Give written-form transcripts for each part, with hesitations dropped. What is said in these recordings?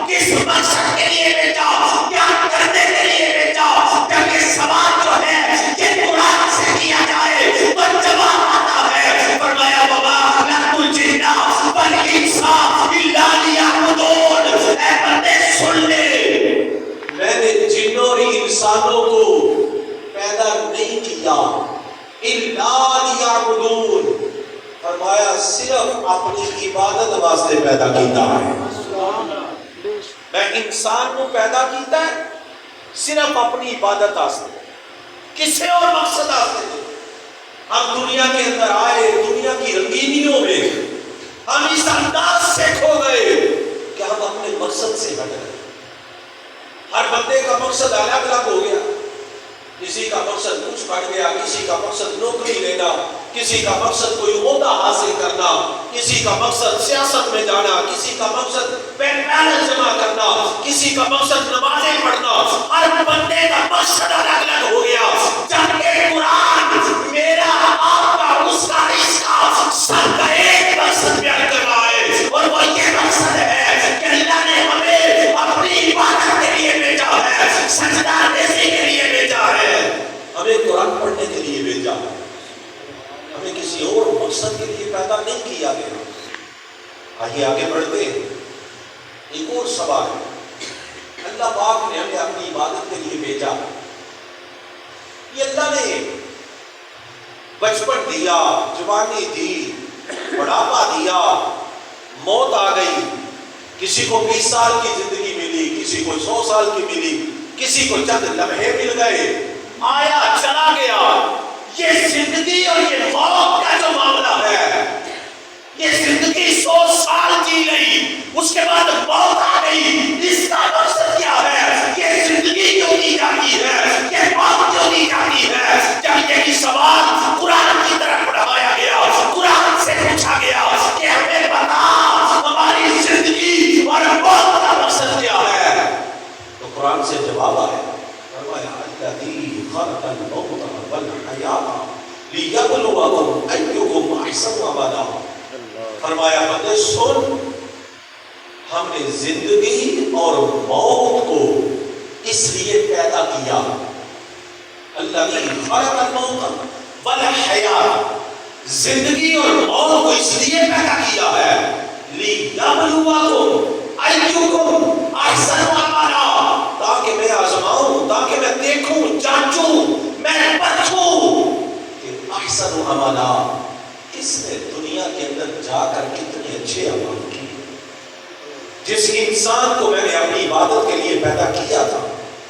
کس مقصد کے لیے بھیجا، کیا کرنے کے لیے بھیجا؟ جب یہ سوال جو ہے یہ قرآن سے کیا جائے تو جواب آتا ہے، فرمایا وما خلقت الجن والانس الا لیعبدون۔ اے بندے سن لے، میں نے جنوں اور انسانوں کو پیدا نہیں کیا الا لیعبدون، فرمایا صرف اپنی عبادت واسطے پیدا کیتا ہے۔ میں انسان کو پیدا کیتا ہے صرف اپنی عبادت واسطے، کسی اور مقصد واسطے نہیں۔ ہم دنیا کے اندر آئے، دنیا کی رنگینیوں میں ہم اس انداز سے کھو گئے کہ ہم اپنے مقصد سے ہٹ گئے۔ ہر بندے کا مقصد الگ الگ ہو گیا، کسی کا مقصد کچھ بڑھ گیا، کسی کا مقصد نوکری لینا، کسی کا مقصد کوئی عہدہ حاصل کرنا، کسی کا مقصد سیاست میں جانا، کسی کا مقصد بینک بیلنس جمع کرنا، کسی کا مقصد نمازیں پڑھنا۔ ہر بندے کا مقصد الگ الگ ہو گیا، جبکہ قرآن میرا آپ کا اس کا اس کا سب کا ایک مقصد بیان کر رہا ہے، اور وہ یہ مقصد ہے کہ اللہ نے ہمیں اپنی عبادت کے لیے بھیجا ہے، سجدہ ریزی کے لیے بھیجا ہے، ہمیں قرآن پڑھنے کے لیے بھیجا ہے، ہمیں کسی اور مقصد کے لیے پیدا نہیں کیا گیا۔ آئیے آگے بڑھتے ہیں، ایک اور سوال ہے، اللہ پاک نے ہمیں اپنی عبادت کے لیے بھیجا، یہ اللہ نے بچپن دیا، جوانی دی، بڑھاپا دیا، موت آ گئی، کسی کو 20 سال کی زندگی ملی، کسی کو 100 سال کی ملی، کسی کو چند لمحے مل گئے، آیا چلا گیا۔ یہ زندگی اور یہ موت کا جو معاملہ ہے، یہ زندگی 100 سال جی گئی، اس کے بعد موت آ گئی، اس کا مقصد کیا ہے؟ یہ زندگی کیوں دی جاتی ہے، یہ موت کیوں دی جاتی ہے؟ جب یہ سوال قرآن کی طرف بڑھایا گیا، قرآن سے پوچھا گیا کہ ہمیں بتا ہماری زندگی اور موت کا مقصد کیا ہے، تو قرآن سے جواب آیا، فرمایا الذی خلق الموت والحیاۃ لیبلوکم ایکم احسن عملا۔ فرمایا بندے سن، ہم نے زندگی اور موت کو اس لیے پیدا کیا، الذی خلق الموت والحیاۃ، زندگی اور موت کو اس لیے پیدا کیا ہے، لیبلوکم ایکم احسن عملا، تاکہ میں آزماؤں، تاکہ میں دیکھوں، جانچوں، میں پرکھوں کہ احسن عملا، کس نے دنیا کے اندر جا کر کتنے اچھے عمل کیے۔ جس انسان کو میں نے اپنی عبادت کے لیے پیدا کیا تھا،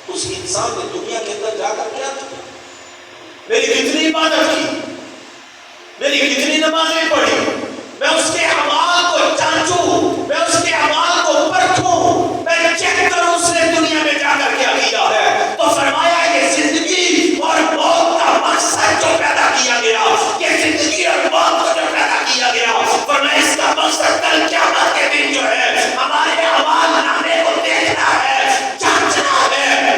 اس انسان نے دنیا کے اندر جا کر کیا کیا؟ میری کتنی عبادت کی، میری کتنی نمازیں پڑھی، میں اس کے اعمال کو جانچوں، میں اس کے اعمال کو پرکھوں، میں چیک کروں اس نے دنیا میں جا کر کیا کیا ہے۔ تو فرمایا یہ زندگی اور موت کا مقصد جو پیدا کیا گیا، یہ زندگی اور موت کو جو پیدا کیا گیا، فرمایا اس کا مقصد کل قیامت کے دن جو ہے ہمارے اعمال نامے کو دیکھنا ہے، جانچنا ہے۔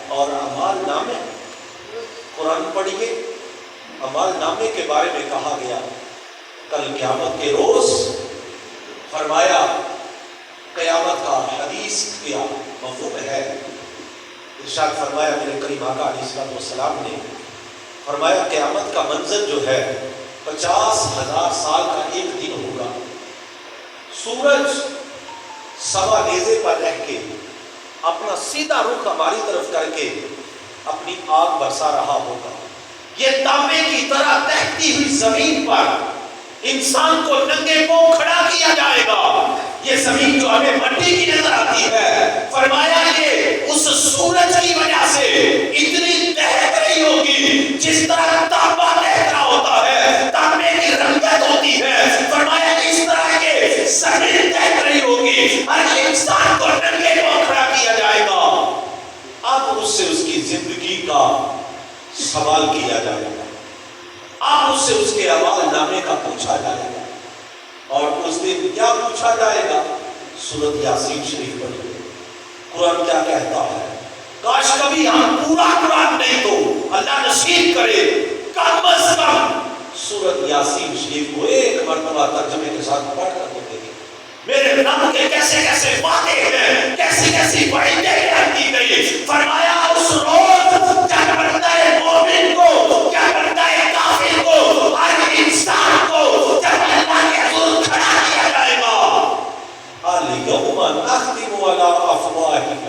اور اعمال نامے، قرآن پڑھیے، اعمال نامے کے بارے میں کہا گیا کل قیامت کے روز، فرمایا قیامت کا حدیث کیا مفہوم ہے، ارشاد فرمایا میرے کریم آقا علیہ السلام نے، فرمایا قیامت کا منظر جو ہے 50,000 سال کا ایک دن ہوگا، سورج سوا نیزے پر رہ کے اپنا سیدھا رخ ہماری طرف کر کے اپنی آگ برسا رہا ہوگا، یہ تانبے کی طرح تہتی ہوئی زمین پر انسان کو ننگے پاؤں کھڑا کیا جائے گا، یہ زمین جو ہمیں مٹی کی نظر آتی ہے، فرمایا یہ اس سورج کی وجہ سے اتنی دہک رہی ہوگی جس طرح تانبا دہک رہا ہوتا ہے، تانبے کی رنگت ہوتی ہے، فرمایا اس طرح کے زمین دہک رہی ہوگی، ہر انسان کو ننگے پاؤں کھڑا کیا جائے گا۔ اب اس سے اس کی زندگی کا سوال کیا جائے گا، اب اس سے اس کے اعمال نامے کا پوچھا جائے گا، اور اس دن کیا پوچھا جائے گا؟ سورۃ یاسین شریف پڑھیے، قرآن کیا کہتا ہے؟ کاش کبھی ہم پورا قرآن نہیں تو اللہ نصیب کرے کم از کم سورۃ یاسین شریف کو ایک مرتبہ ترجمے کے ساتھ پڑھ کر دیکھیں، میرے رب کے کیسے کیسے وعدے ہیں، کیسے ایسی بڑی دیر کی گئی. فرمایا اس روز کیا بندہ مومن کو, کیا بندہ کافر کو, ہر انسان کو جب اللہ کے حضور کھڑا کیا جائے گا, الیوم نختم علی افواہہم,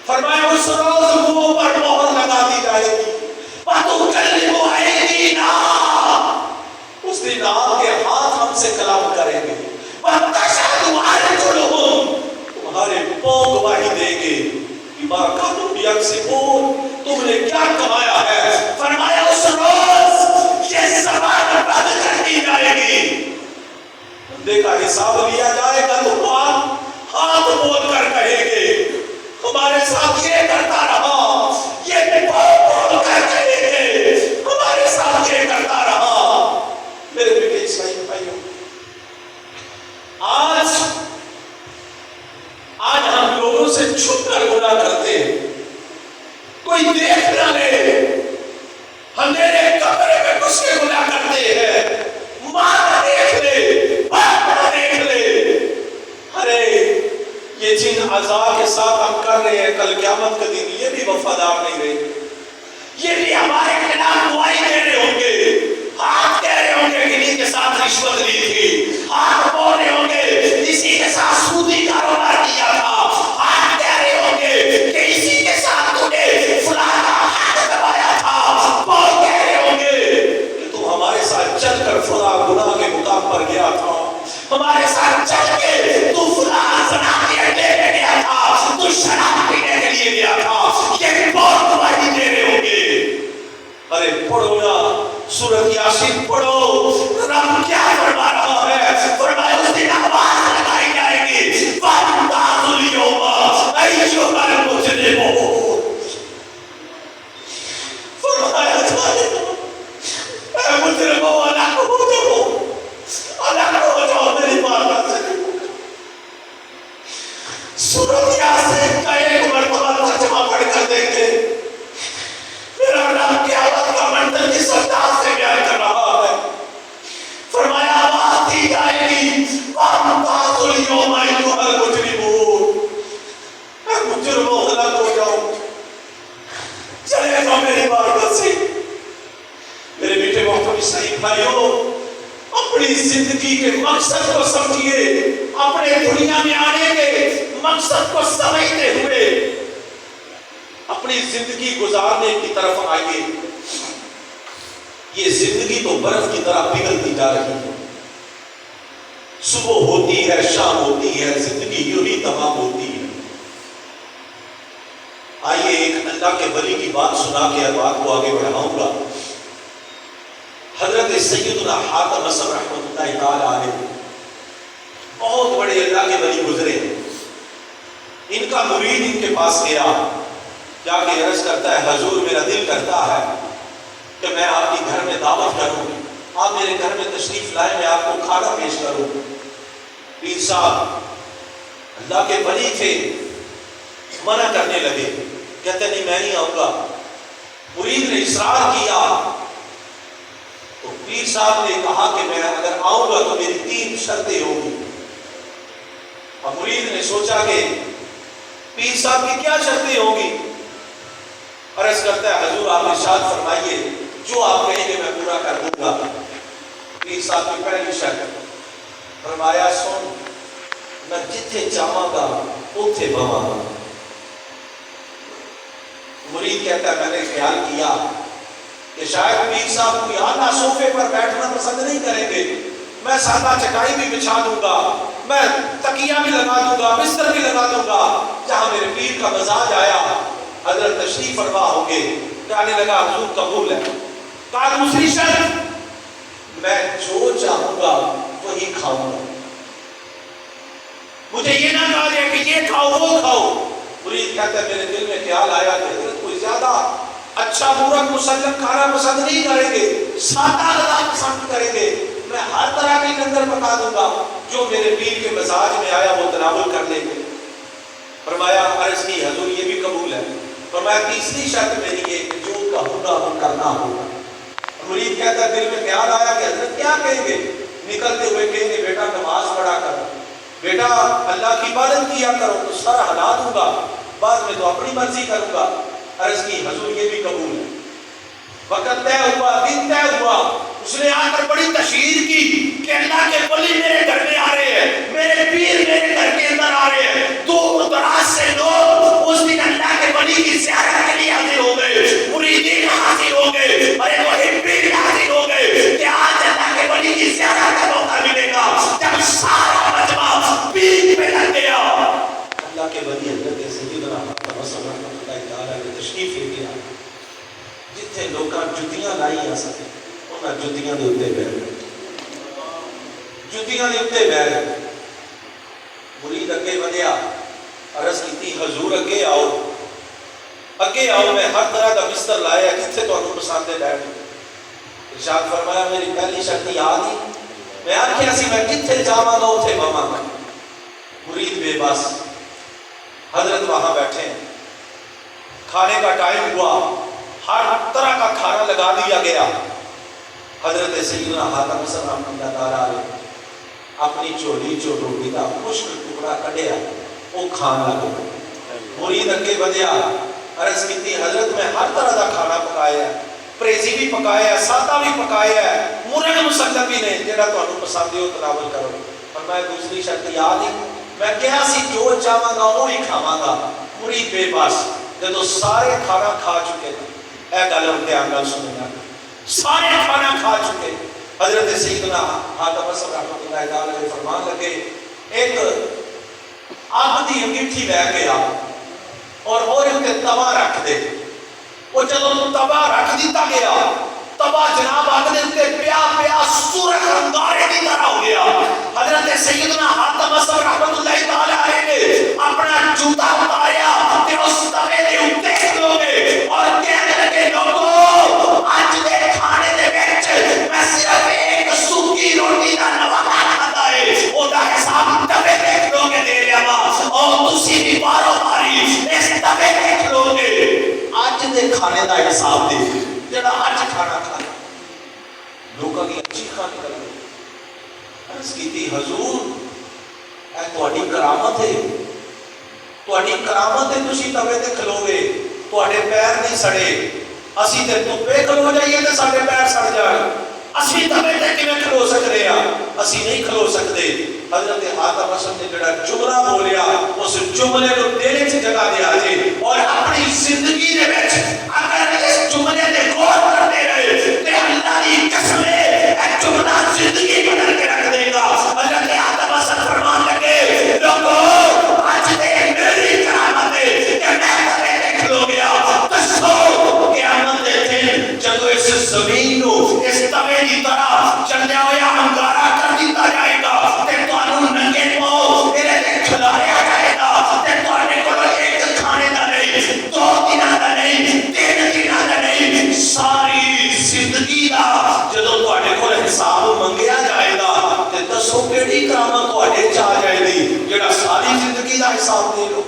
فرمایا اس روز منہ پر مہر لگا دی جائے گی. وتکلم ایدینا, اس دن آپ کے ہاتھ ہم سے کلام کریں گے. وتشہد ارجلہم, تمہارے پاؤں گواہی دیں گے بما کانوا یکسبون, تم نے کیا کمایا ہے. فرمایا اس روز یہ زبان بند کر دی جائے گی, بندے کا حساب لیا جائے گا تو ہاتھ بول کر کہیں گے ہمارے ساتھ یہ کرتا رہا, یہ بول کر کہیں گے ہمارے ساتھ یہ کرتا رہا. میرے بیٹے اسرائیل بھائیوں, آج ہم لوگوں سے چھپ کر گناہ کرتے ہیں, کوئی دیکھ نہ لے, اندھیرے کمرے میں گھس کے گناہ کرتے ہیں, ماں نہ دیکھ لے, باپ نہ دیکھ لے. ارے یہ جن اعضاء کے ساتھ ہم کر رہے ہیں, کل قیامت کے دن یہ بھی وفادار نہیں رہے, یہ بھی ہمارے خلاف گواہی دے رہے ہوں گے. ہاتھ کہہ رہے ہوں گے کہ انہی کے ساتھ رشوت لی تھی, ہاتھ بول رہے ہوں گے اسی کے ساتھ سودی کاروبار کیا تھا, ہاتھ کہہ رہے ہوں گے کہ اسی کے ساتھ تو نے فلاں کا ہاتھ دبایا تھا, بول کہہ رہے ہوں گے کہ تو ہمارے ساتھ چل کر فلاں گناہ کے مقام پر گیا تھا, ہمارے ساتھ چل کے تو فلاں زنا کے اڈے میں گیا تھا, تو شراب پینے کے لیے گیا تھا. یہ بھی بہت گواہی دے رہے ہوں گے. ارے پڑھو نا سورۃ یاسین پڑھو, رب کیا فرما رہا ہے. فرمایا اس دن آواز لگائی جائے گی وَامْتَازُوا الْيَوْمَ أَيُّهَا الْمُجْرِمُونَ, فرمایا جائے گا اے مجرموں الگ ہو جاؤ, الگ ہو جاؤ میری بارگاہ سے. سورۃ یاسین کا ایک مرتبہ ترجمہ پڑھ کر دیکھیں. میرا رب قیامت کا منظر جس انداز سے بیان کر رہا ہے. فرمایا آواز دی جائے گی وَامْتَازُوا الْيَوْمَ أَيُّهَا الْمُجْرِمُونَ, اے مجرموں الگ ہو جاؤ, چلے جاؤ میری بارگاہ سے. میرے بیٹے محترم اسرائیل بھائیوں, اپنی زندگی کے مقصد کو سمجھیے, اپنے دنیا میں آنے کے مقصد کو سمجھتے ہوئے اپنی زندگی گزارنے کی طرف آئیے. یہ زندگی تو برف کی طرح پگھلتی جا رہی ہے, صبح ہوتی ہے, شام ہوتی ہے, زندگی یوں ہی تمام ہوتی ہے. آئیے ایک اللہ کے ولی کی بات سنا کے بات کو آگے بڑھاؤں گا. حضرت سیدنا حاتم اسم رحمۃ اللہ تعالی علیہ بہت بڑے اللہ کے ولی گزرے. ان کا مرید ان کے پاس گیا, جا کے عرض کرتا ہے حضور میرا دل کرتا ہے کہ میں آپ کے گھر میں دعوت کروں, آپ میرے گھر میں تشریف لائیں, میں آپ کو کھانا پیش کروں. پیر صاحب اللہ کے ولی تھے, منع کرنے لگے, کہتے نہیں میں نہیں آؤں گا. مرید نے اصرار کیا تو پیر صاحب نے کہا کہ میں اگر آؤں گا تو میری 3 شرطیں ہوں گی. اب مرید نے سوچا کہ پیر صاحب کی کیا شرطیں ہوں گی. عرض کرتا ہے حضور آپ ارشاد فرمائیے, جو آپ کہیں گے میں پورا کر دوں گا. پیر صاحب کی پہلی شرط, فرمایا سن میں جتھے چاہاں گا اتھے بواں گا. مرید کہتا ہے میں نے خیال کیا کہ شاید پیر صاحب کوئی اعلیٰ صوفے پر بیٹھنا پسند نہیں کریں گے, میں سادہ چٹائی بھی بچھا دوں گا, میں تکیہ بھی لگا دوں گا, بستر بھی لگا دوں گا. جہاں میرے پیر کا مزاج آیا حضرت تشریف فرما ہوں گے, کہنے لگا حضور قبول ہے. کہا دوسری شرط میں جو چاہوں گا وہی کھاؤں گا, مجھے یہ نہ کہا جائے کہ یہ کھاؤ وہ کھاؤ. مرید کہتا ہے میرے دل میں خیال آیا کہ حضرت کوئی زیادہ اچھا مورت مسلم کھانا پسند نہیں کریں گے, سادہ غذا پسند کریں گے. میں ہر طرح کی لنگر پکا دوں گا, جو میرے پیر کے مزاج میں آیا وہ تناول کر لیں گے. فرمایا عرض کی حضور یہ بھی قبول ہے. فرمایا تیسری شرط میری ہے کہ جو کہوں گا وہ کرنا ہوگا. مرید کہتا ہے دل میں خیال آیا کہ حضرت کیا کہیں گے. نکلتے ہوئے کہیں گے بیٹا نماز پڑھا کر, بیٹا اللہ کی عبادت کیا کرو تو سارا حالات ہوگا، بعد میں تو اپنی مرضی کروں گا۔ عرض کی حضور یہ بھی قبول ہے۔ وقت طے ہوا، دن طے ہوا، اس نے آ کر بڑی تشہیر کی کہ اللہ کے ولی میرے گھر میں آ رہے ہیں، میرے پیر میرے گھر کے اندر آ رہے ہیں۔ دور دراز سے لوگ اس دن اللہ کے ولی کی زیارت کے لیے حاضر ہو گئے، مریدین حاضر ہو گئے، ارے محبین حاضر ہو گئے کہ آج اللہ کے ولی کی زیارت کا موقع ملے گا۔ جب سارا مجمع پیر پہ لگ گیا، اللہ کے ولی حضرت سیدنا محمد صلی اللہ علیہ وسلم تشریف لے گیا، جتنے لوگاں جتیاں لائی آ سکے انہاں جتیاں دے اوتے بیٹھ گئے، جتیاں دے اوتے بیٹھ گئے۔ مرید اگے ودیا، عرض کیتی حضور اگے آؤ، اگے آؤ، میں ہر طرح کا بستر لایا، کتنے تانوں پسند ہے بیٹھ۔ ارشاد فرمایا میری پہلی شرط یاد ہی، میں آکھیا سی میں کتنے جاواں گا اوتھے بواں گا۔ مرید بے بس، حضرت وہاں بیٹھے ہیں، کھانے کا ٹائم ہوا، ہر طرح کا کھانا لگا دیا گیا۔ حضرت سیدنا حاتم حسن رحمۃ اللہ تعالیٰ علیہ اپنی چولی چو روٹی کا خشک ٹکڑا کڈیا، وہ کھان لگا۔ مرید اگے ودیا، عرض کی حضرت میں ہر طرح کا کھانا پکایا ہے، پریزی بھی پکایا ہے، سادہ بھی پکایا ہے، مرغ مسلم بھی نے، جہاں تمہیں پسند ہے وہ تناول کرو۔ فرمایا دوسری شرط یاد ہے، میں کہا سی جو چاہواں گا وہی کھاواں گا۔ مرید بے بس، جب سارے کھانا کھا چکے تھے، اے گل دھیان نال سننا، سارے کھانا کھا چکے، حضرت سیدنا حاتم حسن رحمۃ اللہ تعالیٰ علیہ فرمان لگے ایک آگ دی انگیٹھی لے گیا اور اتنے توا رکھ دے۔ وہ جب توا رکھ دیتا گیا، توا جناب آگ دے اتنے پیا پیا سرخ انگارے کی طرح ہو گیا۔ حضرت سیدنا حاتم حسن رحمۃ اللہ تعالیٰ علیہ نے اپنا جوتا اتاریا کہ اس توے دے اوتے کھلوگے اور کہنے لگے لوگو اج دے کھانے دے وچ میں صرف ایک سوکھی روٹی دا نوالا کھادا ہے، او دا حساب توے تے کھلوگے دے لیا وا، اور تسی بھی بارو باری اس توے تے کھلوگے اج دے کھانے دا حساب دے جڑا اج کھانا کھانا۔ لوگاں کی اچھی کھانے کر گئے، عرض کی حضور اے تہاڈی کرامت ہے، تہاڈی کرامت ہے، تسی توے تے کھلوگے، تہاڈے پیر نہیں سڑے، اسی تے دھوپے کھلو جائیے تے ساڈے پیر سڑ جان، اسی توے تے کیویں کھلو سکدے ہاں؟ اسی نہیں کھلو سکدے۔ حضرت حاتم حسن نے جڑا جملہ بولیا اس جملے کو دل وچ جگہ دیا جے، اور اپنی زندگی دے وچ اگر اس جملے تے غور کرتے رہے تے اللہ دی قسم ہے اے جملہ زندگی بدل کے رکھ دے گا۔ حضرت حاتم حسن فرمان لگے لوگو اج دے میری کرامت ہے کہ میں توے تے کھلو گیا، دسو قیامت دے دن جدو اس زمین نو اس توے دی طرح چلیا ہویا انگارا کر دیتا جائے گا تے تانوں ننگے پاؤ میرے تے کھلایا جائے گا تے تواڈے کول ایک کھانے دا نہیں، دو دناں دا نہیں، تین دناں دا نہیں، ساری زندگی دا جدو تواڈے کول حساب منگیا جائے گا تے دسو کیڑی کرامت تواڈے چ آ جائے گی جڑا ساری زندگی دا حساب دے لو؟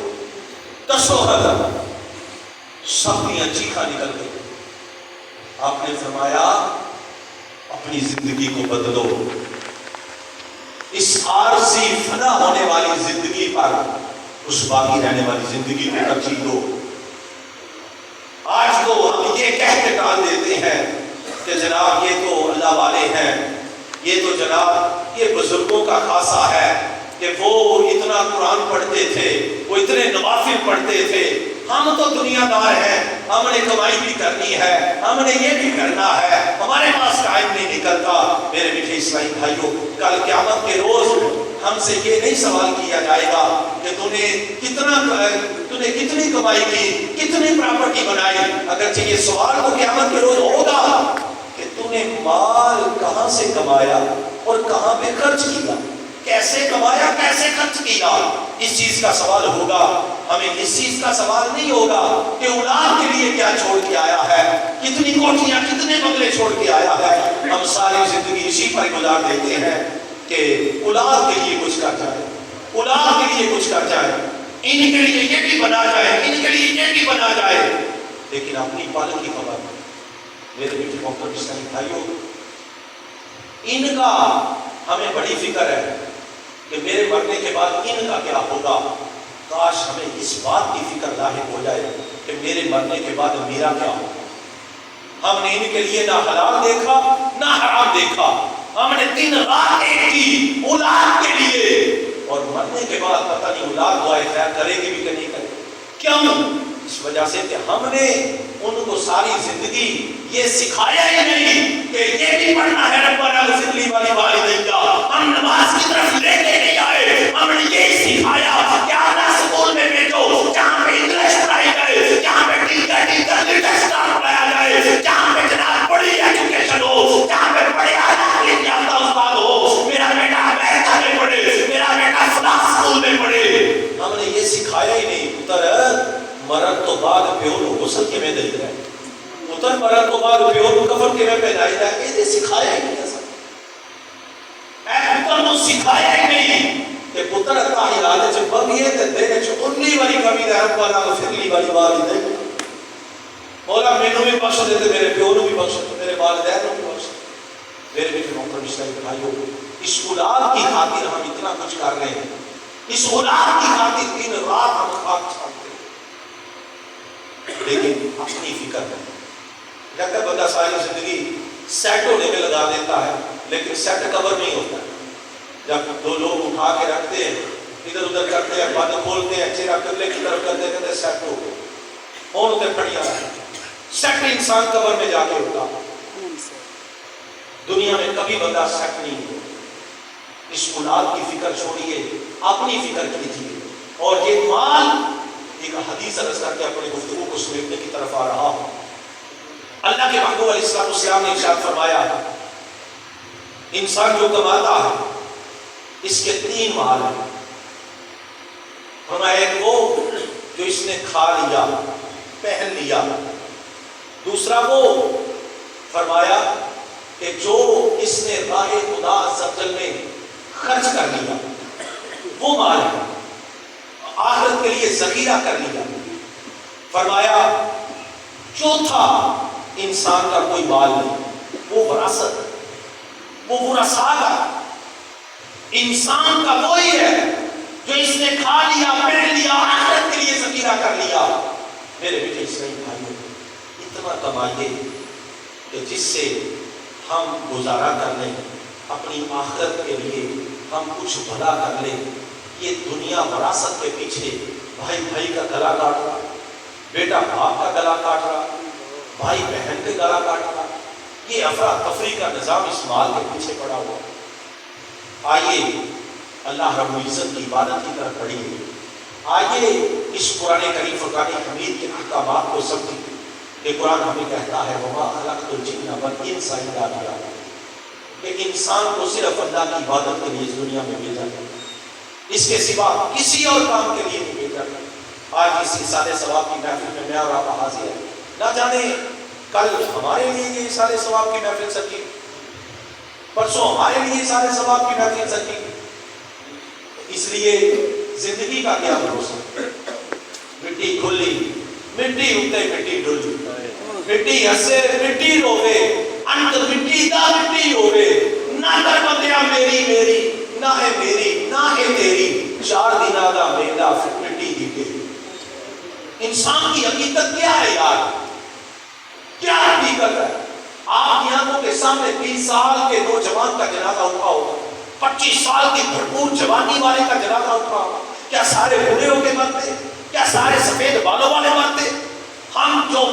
دسو حضرت سب کی چیخا نکل گئی۔ آپ نے فرمایا اپنی زندگی کو بدلو، اس عارضی فنا ہونے والی زندگی پر اس باقی رہنے والی زندگی کو ترجیح دو۔ آج تو ہم یہ کہہ کے ٹال دیتے ہیں کہ جناب یہ تو اللہ والے ہیں، یہ تو جناب یہ بزرگوں کا خاصہ ہے کہ وہ اتنا قرآن پڑھتے تھے، وہ اتنے نوافل پڑھتے تھے، ہم تو دنیا دار ہیں، ہم نے کمائی بھی کرنی ہے، ہم نے یہ بھی کرنا ہے، ہمارے پاس ٹائم نہیں نکلتا۔ میرے میٹھے اسلامی بھائیوں، کل قیامت کے روز ہم سے یہ نہیں سوال کیا جائے گا کہ تو نے کتنی کمائی کی، کتنی پراپرٹی بنائی، اگرچہ یہ سوال تو قیامت کے روز ہوگا کہ تو نے مال کہاں سے کمایا اور کہاں پہ خرچ کیا، کیسے کمایا کیسے خرچ کیا، اس چیز کا سوال ہوگا۔ ہمیں اس چیز کا سوال نہیں ہوگا کہ اولاد کے لیے کیا چھوڑ کے آیا ہے، کتنی کوٹھیاں کتنے بنگلے چھوڑ کے آیا ہے۔ ہم ساری زندگی اسی پر گزار دیتے ہیں کہ اولاد کے لیے کچھ کر جائے، اولاد کے لیے کچھ کر جائے، ان کے لیے یہ بھی بنا جائے، ان کے لیے یہ بھی بنا جائے، لیکن اپنی پالن کی خبر میرے بیٹے محترم اسلامی بھائیوں، ان کا ہمیں بڑی فکر ہے کہ میرے مرنے کے بعد ان کا کیا ہوگا. کاش ہمیں اس بات کی فکر لاحق ہو جائے کہ میرے مرنے کے بعد میرا کیا ہوگا. ہم نے ان کے لیے نہ حلال دیکھا نہ حرام دیکھا. ہم نے دن رات ایک کی اولاد کے لیے، اور مرنے کے بعد پتہ نہیں اولاد دعائے خیر کرے گی بھی کہ نہیں کرے. کیوں؟ اس وجہ سے کہ ہم نے ان کو ساری زندگی یہ سکھایا ہی نہیں کہ یہ بھی پڑھنا ہے ربنا اغفر لی ولوالدیا. ہم نماز کی طرف لے کے نہیں آئے. ہم نے یہ سکھایا کہ اعلیٰ اسکول میں بھیجو جہاں پہ انگلش پڑھائی جائے، جہاں پہ ٹیچر لٹریچر پڑھایا جائے، جہاں پہ جناب بڑی ایجوکیشن ہو، جہاں پہ بڑے تعلیم یافتہ استاد ہو. میرا بیٹا امریکہ میں پڑھے، میرا بیٹا فلاں اسکول میں پڑھے. ہم نے یہ سکھایا ہی نہیں. پتر مرن تو بعد پیو نو غسل کے میں دے رہا ہے. پتر مرن تو بعد پیو نو کفن کے میں پہنائی رہا ہے. یہ سکھایا ہی نہیں ایسا. اے پتر نو سکھایا ہی نہیں کہ پتر اتا ہی لالے چھ بگیے تے دے چھ انلی والی کمی دے ربنا اغفر لی ولوالدیا. مولا مینوں بھی بخش دے تے میرے پیو نو بھی بخش دے، میرے والدین نو بھی بخش دے. میرے بیٹے محترم اسلامی بھائیو، اس اولاد کی خاطر ہم اتنا کچھ کر رہے ہیں. اس اولاد کی خاطر دن رات ہم خاک چھانتے ہیں، لیکن اپنی فکر نہیں. جب تک بندہ ساری زندگی سیٹ ہونے میں لگا دیتا ہے، لیکن سیٹ کور نہیں ہوتا. جب دو لوگ اٹھا کے رکھتے ہیں، ادھر ادھر کرتے ہیں، بند کھولتے ہیں، چہرہ قبلے کی طرف کرتے کہتے سیٹ ہو گئے. اور ادھر پڑیا ہے سیٹ. انسان کور میں جا کے ہوتا. دنیا میں کبھی بندہ سیٹ نہیں ہو. اس اولاد کی فکر چھوڑیے، اپنی فکر کیجیے. اور یہ مال، ایک حدیث عرض کر کے اپنے گفتگو کو سمیٹنے کی طرف آ رہا ہوں. اللہ کے محبوب علیہ السلام نے ارشاد فرمایا انسان جو کماتا ہے اس کے 3 مال ہیں. فرمایا ایک وہ جو اس نے کھا لیا، پہن لیا. دوسرا وہ فرمایا کہ جو اس نے راہ خدا عز و جل میں خرچ کر لیا، وہ مال ہے. آخرت کے لیے ذخیرہ کر لیا. فرمایا چوتھا انسان کا کوئی مال نہیں، وہ وراثت، وہ ورثاء کا. انسان کا وہی ہے جو اس نے کھا لیا، پہن لیا، آخرت کے لیے ذخیرہ کر لیا. میرے بیٹے اسلامی بھائیوں، اتنا کمائیے کہ جس سے ہم گزارا کر لیں، اپنی آخرت کے لیے ہم کچھ بھلا کر لیں. یہ دنیا وراثت کے پیچھے بھائی بھائی کا گلا کاٹ رہا، بیٹا باپ کا گلا کاٹ رہا، بھائی بہن کے گلا کاٹ رہا. یہ افراتفری کا نظام اس مال کے پیچھے پڑا ہوا. آئیے اللہ رب العزت کی عبادت کی طرف بڑھیے. آئیے اس قرآن کریم فرقان حمید کے احکامات کو سمجھیں. یہ قرآن ہمیں کہتا ہے وما خلقت الجن والانس الا لیعبدون، کہ انسان کو صرف اللہ کی عبادت کے لیے اس دنیا میں بھیجا گیا، اس کے سوا کسی اور کام کے لیے نہیں بھیجا گیا. آج اس احسان ثواب کی محفل میں میں اور آپ حاضر ہیں. نہ جانے کل ہمارے لیے یہ احسان ثواب کی محفل سجی، پرسوں ہمارے لیے احسان ثواب کی محفل سجی. اس لیے زندگی کا کیا بھروسہ؟ مٹی کھلی، مٹی اٹھے، مٹی ڈلی، مٹی ہسے، مٹی روے، انت مٹی دا مٹی ہوئے. نہ کر بندیا میری میری، نہ ہے میری نہ ہے تیری، 4 دن دا میلا پھر مٹی دی تیری. انسان کی حقیقت کیا ہے یار؟ کیا حقیقت ہے؟ آپ کی آنکھوں کے سامنے 30 سال کے نوجوان کا جنازہ اٹھا ہوگا، 25 سال کی بھرپور جوانی والے کا جنازہ اٹھا ہوگا. کیا سارے بوڑھے ہو کے مرتے؟ کیا سارے سفید بالوں والے مرتے؟ ہم جو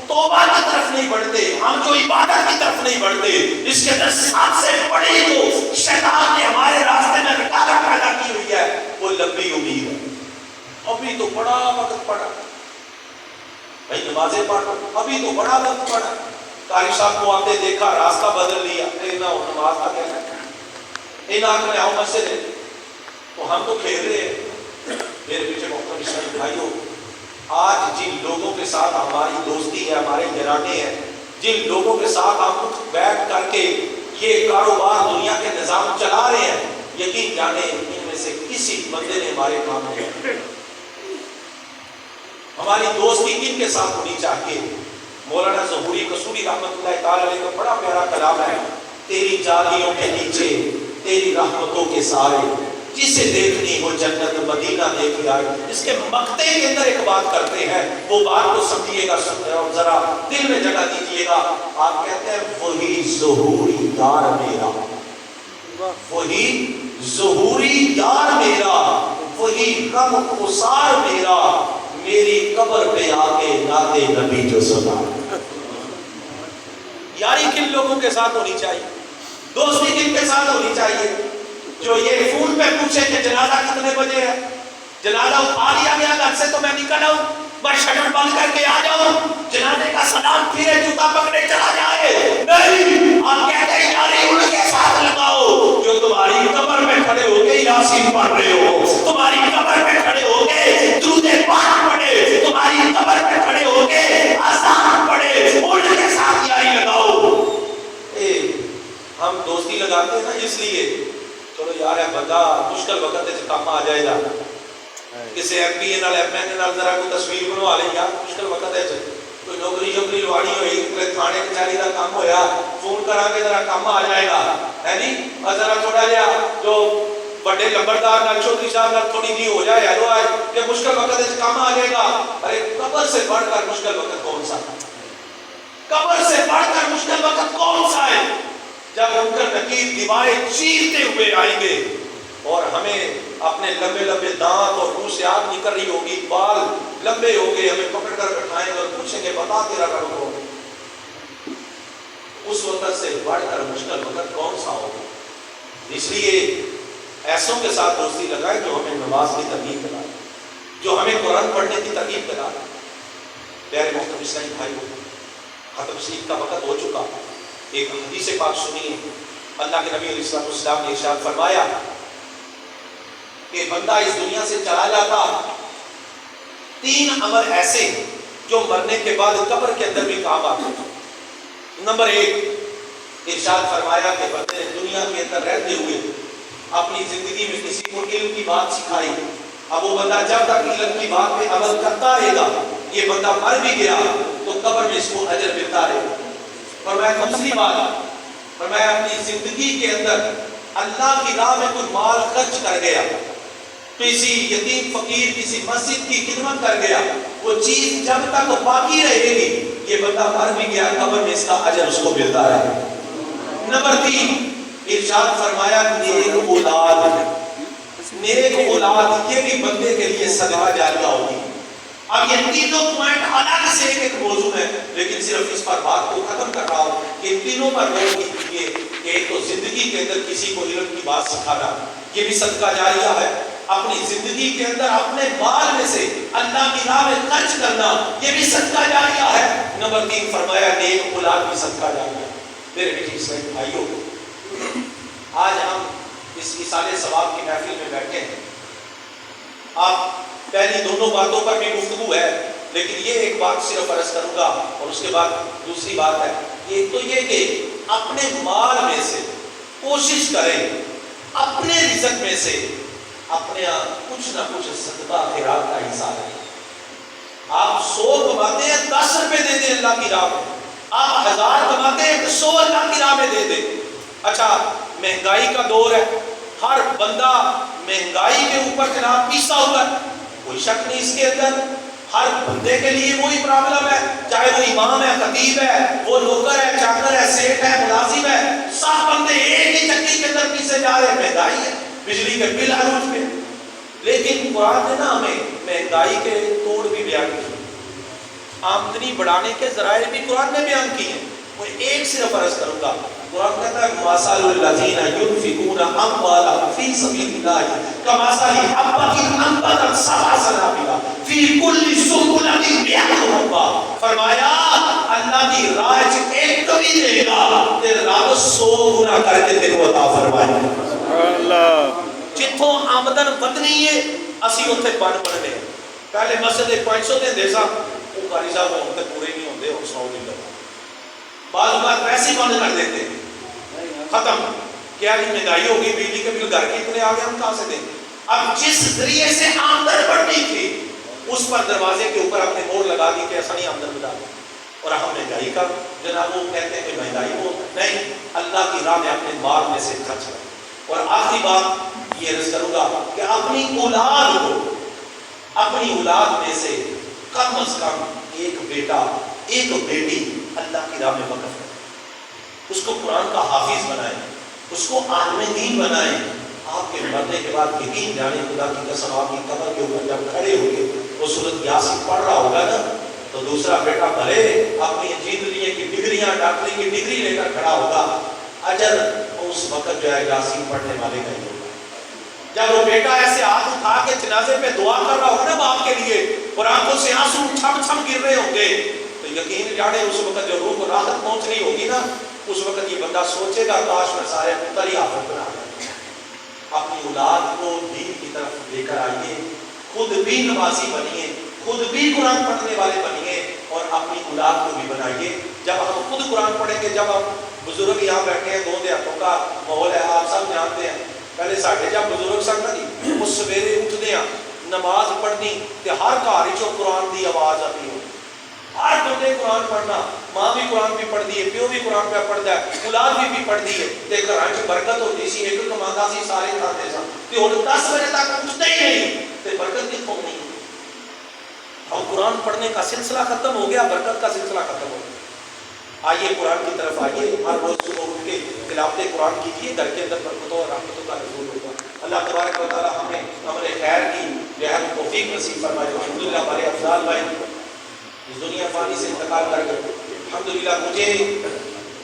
توبہ کی طرف نہیں بڑھتے، ہم جو عبادت کی طرف نہیں بڑھتے، اس کے اندر سب سے بڑی جو شیطان نے ہمارے راستے میں رکاوٹ پیدا کی ہوئی ہے وہ لمبی امید ہے. ابھی تو بڑا وقت پڑا بھائی، نمازیں پڑھو، ابھی تو بڑا وقت پڑا. قاری صاحب کو آپ نے دیکھا، راستہ بدل لیا، نماز کا کہنا ہے، آنکھ میں آؤ مسجد ہے، تو ہم تو کھیل رہے ہیں. میرے پیچھے محترم اسلامی بھائیوں، آج جن لوگوں کے ساتھ ہماری دوستی ہے، ہمارے گھرانے ہیں، جن لوگوں کے ساتھ ہم بیٹھ کر کے یہ کاروبار دنیا کے نظام چلا رہے ہیں، یقین جانے ان میں سے کسی بندے نے ہمارے کام میں ہماری دوستی کن کے ساتھ ہونی چاہیے. مولانا ظہوری قصوری رحمۃ اللہ تعالی علیہ کا بڑا پیارا کلام ہے، تیری جالیوں کے نیچے تیری رحمتوں کے سارے، جسے دیکھنی ہو جنت مدینہ دیکھ آئے. اس کے مقطع کے اندر ایک بات کرتے ہیں, وہ بات کو سمجھیے گا اور ذرا دل میں جگہ دیجیے گا. آپ کہتے ہیں وہی ظہوری یار میرا, وہی ظہوری یار میرا, وہی غم گسار میرا, میری قبر پہ آ کے نعت نبی جو سنا. یاری کن لوگوں کے ساتھ ہونی چاہیے, دوستی کن کے ساتھ ہونی چاہیے؟ جو یہ فون پہ پوچھے کہ جنازہ کتنے بجے ہے, جنازہ اٹھا لیا گیا گھر سے تو میں نکل آؤں, میں شٹر بند کر کے آ جاؤں, جنازے کا سلام پھرے جوتا پکڑے چلا جائے. نہیں, آپ کہتے ہیں یاری ان کے ساتھ لگاؤ جو تمہاری قبر میں کھڑے ہو کے یاسین پڑھ رہے ہو, تمہاری قبر میں کھڑے ہو کے درود پاک پڑھے, تمہاری قبر میں کھڑے ہو کے اذان پڑھے, ان کے ساتھ یاری لگاؤ. ہم دوستی لگاتے ہیں نا اس لیے چلو یار ہے بندہ مشکل وقت سے کام آ جائے گا, کسی ایم پی نال ایم این نال ذرا کوئی تصویر بنوا لے یار مشکل وقت ہے, کوئی نوکری شوکری لواڑی ہوئی تھانے کچہری کا کام ہویا فون کرا کے ذرا کام آ جائے گا ہے نہیں, اور ذرا تھوڑا جہا جو بڑے لمبردار نال چودھری صاحب نال تھوڑی جی ہو جائے ہیلو آئے کہ مشکل وقت سے کام آ جائے گا. ارے قبر سے بڑھ کر مشکل وقت کون سا, قبر سے بڑھ کر مشکل وقت کون سا ہے؟ جب منکر نکیر دیواریں چیرتے ہوئے آئیں گے اور ہمیں اپنے لمبے لمبے دانت اور منہ سے آگ نکل رہی ہوگی, بال لمبے ہو گئے, ہمیں پکڑ کر بٹھائیں گے اور پوچھیں گے بتا تیرا رب کون, اس وقت سے بڑھ کر مشکل وقت کون سا ہوگا؟ اس لیے ایسوں کے ساتھ دوستی لگائیں جو ہمیں نماز کی ترغیب دلائیں, جو ہمیں قرآن پڑھنے کی ترغیب دلائیں. پیارے محترم اسلامی بھائیو, ختم شریف کا وقت ہو چکا. ایک حدیث پاک سنیے, اللہ کے نبی علیہ السلام نے ارشاد فرمایا کہ بندہ اس دنیا سے چلا جاتا, 3 عمل ایسے جو مرنے کے بعد قبر کے اندر بھی کام آتے ہیں. نمبر 1, ارشاد فرمایا کہ بندے نے دنیا کے اندر رہتے ہوئے اپنی زندگی میں کسی کو علم کی بات سکھائی. اب وہ بندہ جب تک علم کی بات پہ عمل کرتا رہے گا, یہ بندہ مر بھی گیا تو قبر میں اس کو اجر ملتا رہے گا. فرمایا دوسری بات, فرمایا اپنی زندگی کے اندر اللہ کی راہ میں کوئی مال خرچ کر گیا, کسی یتیم فقیر کسی مسجد کی خدمت کر گیا, وہ چیز جب تک باقی رہے گی یہ بندہ مر بھی گیا قبر میں اس کا اجر اس کو ملتا رہے گا. نمبر 3, ارشاد فرمایا نیک اولاد, نیک اولاد یہ بھی بندے کے لیے صدقہ جاریہ ہوگی. اب یہ تینوں پوائنٹ الگ سے ایک موضوع ہے, لیکن صرف اس پر بات کو ختم کر رہا ہوں کہ ان تینوں پر غور کیجیے کہ ایک تو زندگی کے اندر کسی کو علم کی بات سکھانا یہ بھی صدقہ جاریہ ہے, اپنی زندگی کے اندر اپنے مال میں سے اللہ کی راہ میں خرچ کرنا یہ بھی صدقہ جاریہ ہے. نمبر 3 فرمایا نیک اولاد بھی صدقہ جاریہ ہے. میرے بیٹے اسلامی بھائیوں, آج ہم اس اصالہ ثواب کی محفل میں بیٹھے ہیں. آپ پہلی دونوں باتوں پر بھی گفتگو ہے, لیکن یہ ایک بات صرف عرض کروں گا اور اس کے بعد دوسری بات ہے. ایک تو یہ کہ اپنے مال میں سے کوشش کریں, اپنے رزق میں سے اپنے کچھ نہ کچھ صدقہ خیرات کا حصہ لیں. آپ 100 کماتے ہیں 10 روپے دے دیں اللہ کی راہ میں, آپ 1000 کماتے ہیں 100 اللہ کی راہ میں دے دیں. اچھا مہنگائی کا دور ہے, ہر بندہ مہنگائی کے اوپر جناب پیسا ہوا ہے, کوئی شک نہیں اس کے اندر. ہر بندے کے لیے وہی پرابلم ہے, چاہے وہ امام ہے, خطیب ہے, وہ نوکر ہے, چاکر ہے, سیٹ ہے, ملازم ہے, سب بندے ایک ہی چکی کے اندر پیسے جا رہے ہیں. مہنگائی ہے, بجلی کے بل عروج پہ. لیکن قرآن نے نا ہمیں مہنگائی کے توڑ بھی بیان کی, آمدنی بڑھانے کے ذرائع بھی قرآن نے بیان کی ہیں. وہ ایک صرف عرض کروں گا. قرآن کہتا ہے مثل الذین ينفقون اموالهم فی سبیل اللہ کمثل حبۃ انبتت سبع سنابل فی کل سنبلۃ مئۃ حبہ. فرمایا اللہ کی راہ وچ ایک کمی دے گا تے رب 100 گنا کر کے تینوں عطا فرمائے گا. اللہ جتھوں آمدن ودنی ہے اسی اوتھے بن بننے. پہلے مسجد 500 دے سا وہ قاری صاحب ہون تے پورے نہیں ہوندے, اور 100 دے دے بعض اوقات پیسے بند کر دیتے ہیں, ختم. کیا مہنگائی ہوگی, بجلی کے بل گھر کے اتنے آ گئے, ہم کہاں سے دیں. اب جس ذریعے سے آمدن بڑھنی تھی اس پر دروازے کے اوپر اپنے مور لگا دی کہ ایسا نہیں آمدن بڑھا, اور ہم مہنگائی کا جناب وہ کہتے ہیں کہ مہنگائی ہو نہیں. اللہ کی راہ میں اپنے مال میں سے خرچ کریں. اور آخری بات یہ عرض کروں گا کہ اپنی اولاد میں سے کم از کم ایک بیٹا ایک بیٹی اللہ کی راہ میں وقف کریں، اس کو قرآن کا حافظ بنائیں، اس کو عالم دین بنائیں۔ آپ کے مرنے کے بعد یقین جانے خدا کی قسم آپ کی قبر کے اوپر جب کھڑے ہو گے وہ سورۃ یاسین پڑھ رہا ہوگا نا، تو دوسرا بیٹا بھلے اپنی انجینئرنگ کی ڈگریاں ڈاکٹری کی ڈگری لے کر کھڑا ہوگا، اجر اس وقت جو ہے یاسین پڑھنے والے کا ہی ہوگا۔ جب وہ بیٹا ایسے ہاتھ اٹھا کے جنازے پہ دعا کر رہا ہوگا نا باپ کے لیے اور آنکھوں سے آنسو چھم چھم گر رہے ہوں گے، تو یقین جانے اس وقت جو روح کو راحت پہنچ رہی ہوگی نا، اس وقت یہ بندہ سوچے گا کاش میں سارے پتر ہی آفت بنا دیں۔ اپنی اولاد کو دین کی طرف لے کر آئیے، خود بھی نمازی بنیے، خود بھی قرآن پڑھنے والے بنیے اور اپنی اولاد کو بھی بنائیے۔ جب ہم خود قرآن پڑھیں گے، جب ہم بزرگ یہاں بیٹھے ہیں، 2 دیہاتوں کا ماحول ہے، آپ سب جانتے ہیں، پہلے ساڈے جب بزرگ سن نا جی، وہ سویرے اٹھتے ہیں نماز پڑھنی تے ہر گھر وچوں قرآن دی آواز آتی ہو، ہر بندے قرآن پڑھنا، ماں بھی قرآن بھی پڑھتی ہے، پیو بھی قرآن پہ پڑھتا ہے، اولاد بھی پڑھتی ہے، تے گھراں وچ برکت ہوتی سی، ایک کماندا سی سارے کھاتے سن، تے ہن 10 بجے تک اٹھتے ہی نہیں تے برکت کتھوں نہیں؟ اب قرآن پڑھنے کا سلسلہ ختم ہو گیا، برکت کا سلسلہ ختم ہو گیا۔ آئیے قرآن کی طرف آئیے، ہر روز صبح اٹھ کے تلاوت قرآن کیجیے، گھر کے اندر برکتوں اور رحمتوں کا نزول ہوگا۔ اللہ تبارک و تعالیٰ ہمیں عمل خیر کی جو ہے توفیق نصیب فرمائے۔ الحمدللہ ہمارے افضال بھائی اس دنیا فانی سے انتقال کر گئے، الحمدللہ مجھے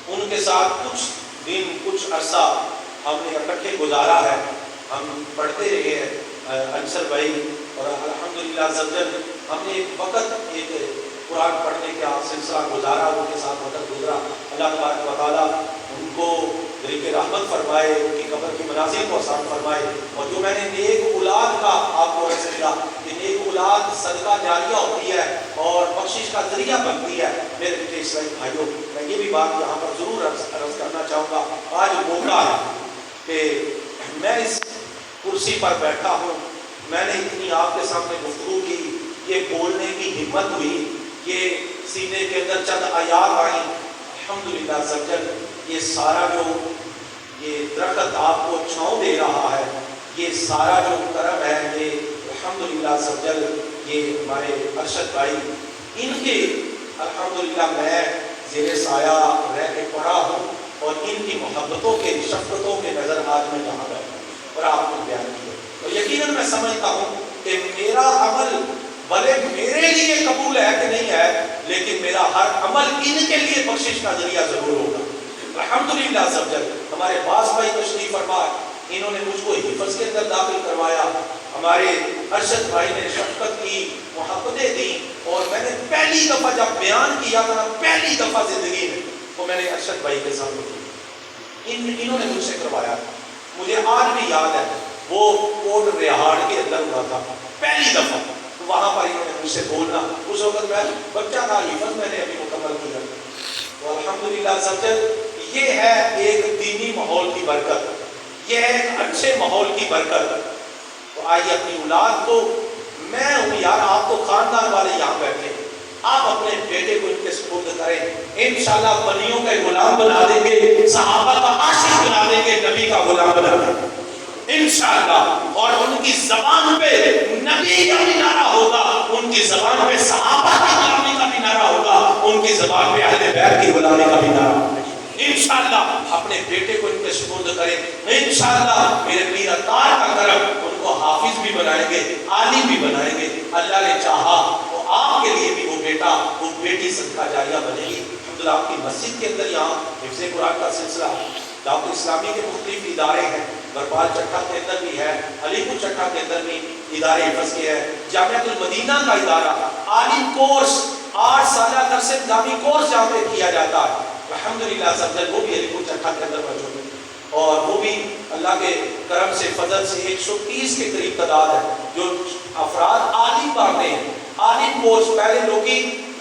ان کے ساتھ کچھ دن کچھ عرصہ ہم نے اکٹھے گزارا ہے، ہم پڑھتے رہے ہیں انصر بھائی، اور الحمدللہ زبجل ہم نے ایک وقت ایک قرآن پڑھنے کا سلسلہ گزارا، ان کے ساتھ وقت گزرا۔ اللہ تبارک و تعالیٰ ان کو طریق رحمت فرمائے، ان کی قبر کی منازل کو آسان فرمائے، اور جو میں نے نیک اولاد کا آپ کو عرض کیا کہ نیک اولاد صدقہ جاریہ ہوتی ہے اور بخشش کا ذریعہ بنتی ہے۔ میرے بیٹے اسلامی بھائیوں، میں یہ بھی بات یہاں پر ضرور عرض کرنا چاہوں گا، آج موقع ہے کہ میں اس کرسی پر بیٹھا ہوں، میں نے اتنی آپ کے سامنے گفتگو کی، یہ بولنے کی ہمت ہوئی، یہ سینے کے اندر چند آیات آئیں، الحمدللہ زبجل یہ سارا جو یہ درخت آپ کو چھاؤں دے رہا ہے، یہ سارا جو کرم ہے، یہ الحمدللہ زبجل یہ ہمارے ارشد بھائی ان کے الحمدللہ میں زیر سایہ رہ کے پڑھا ہوں، اور ان کی محبتوں کے شفقتوں کے نظر آج میں یہاں بیٹھا ہوں اور آپ کو بیان کیا، اور یقیناً میں سمجھتا ہوں کہ میرا عمل بھلے میرے لیے قبول ہے کہ نہیں ہے، لیکن میرا ہر عمل ان کے لیے بخشش کا ذریعہ ضرور ہوگا۔ الحمدللہ زبجل ہمارے باس بھائی تشریف فرما، انہوں نے مجھ کو حفظ کے اندر داخل کروایا، ہمارے ارشد بھائی نے شفقت کی، محبتیں دی، اور میں نے پہلی دفعہ جب بیان کیا تھا، پہلی دفعہ زندگی میں وہ میں نے ارشد بھائی کے سامنے انہوں نے مجھ سے کروایا، مجھے آج بھی یاد ہے وہ کوٹ ریہاڑ کے اندر ہوا تھا پہلی دفعہ، وہاں پر انہوں نے مجھ سے بولنا، اس وقت میں بچہ تھا، حفظ میں نے ابھی مکمل کیا، تو الحمدللہ زبجل یہ ہے ایک دینی ماحول کی برکت، یہ ہے ایک اچھے ماحول کی برکت۔ تو آئیے اپنی اولاد کو، میں ہوں یار، آپ تو خاندان والے یہاں بیٹھے ہیں، آپ اپنے بیٹے کو ان کے سپرد کریں، انشاءاللہ بنیوں کا غلام بنا دیں گے، صحابہ کا عاشق بنا دیں گے، نبی کا غلام بنا دیں گے انشاءاللہ، اور ان کی زبان پہ نبی کا بھی نعرہ ہوگا، ان کی زبان پہ صحابہ کی غلامی کا بھی نعرہ ہوگا، ان کی زبان پہ اہل بیت کی غلامی کا بھی نعرہ ہوگا۔ انشاءاللہ اپنے بیٹے کو ان کے سپرد کریں، انشاءاللہ میرے پیر عطار کا کرم ان کو حافظ بھی بنائیں گے، عالم بھی بنائیں گے، اللہ نے چاہا تو آپ کے لیے بھی وہ بیٹا وہ بیٹی صدقہ جاریہ بنے گی۔ الحمدللہ آپ کی مسجد کے اندر یہاں حفظ قرآن کا سلسلہ، دعوت اسلامی کے مختلف ادارے ہیں، برپال چٹھا کے اندر بھی ہے، علی پور چٹھا کے اندر بھی ادارے حفظ کے ہیں، جامعۃ المدینہ کا ادارہ، عالم کورس 8 سالہ درس نظامی کورس جہاں پہ کیا جاتا ہے، الحمدللہ زبجل وہ بھی علی پور چٹھا کے اندر موجود ہے، اور وہ بھی اللہ کے کرم سے فضل سے 130 کے قریب تعداد ہے جو افراد عالم پڑھتے ہیں۔ عالم کورس پہلے لوگ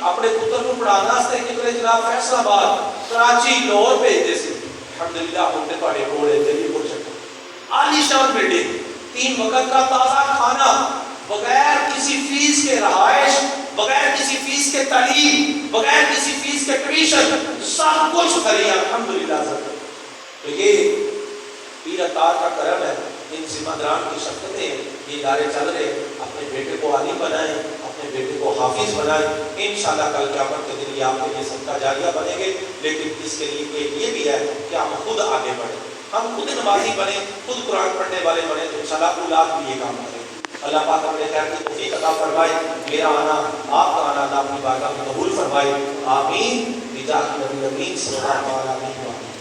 اپنے پتر کو پڑھانا سے نکلے جناب فیصل آباد، کراچی، لاہور بھیجتے سے، الحمدللہ ہم نے پڑھے کوڑے علی پور چٹھا، عالی شان بلڈنگ، 3 وقت کا تازہ کھانا، بغیر کسی فیس کے رہائش، بغیر کسی فیس کے تعلیم، بغیر کسی فیس کے ٹیوشن، سب کچھ فری ہے الحمدللہ۔ تو یہ پیر اتار کا کرم ہے، ان ذمہ داران کی شفقتیں، یہ ادارے چل رہے، اپنے بیٹے کو عالم بنائیں، اپنے بیٹے کو حافظ بنائیں، انشاءاللہ کل قیامت کے دن یہ آپ کے لیے صدقہ جاریہ بنیں گے۔ لیکن اس کے لیے ایک یہ بھی ہے کہ ہم خود آگے بڑھیں، ہم خود نمازی بنیں، خود قرآن پڑھنے والے بنیں، تو انشاءاللہ اولاد بھی یہ کام کریں گے۔ اللہ پاک اپنے خیر کی توفیق عطا فرمائے، میرا آنا آپ کا آنا اللہ اپنی بارگاہ میں قبول فرمائے، آمین بجاہ نبی امین صلی اللہ علیہ وسلم۔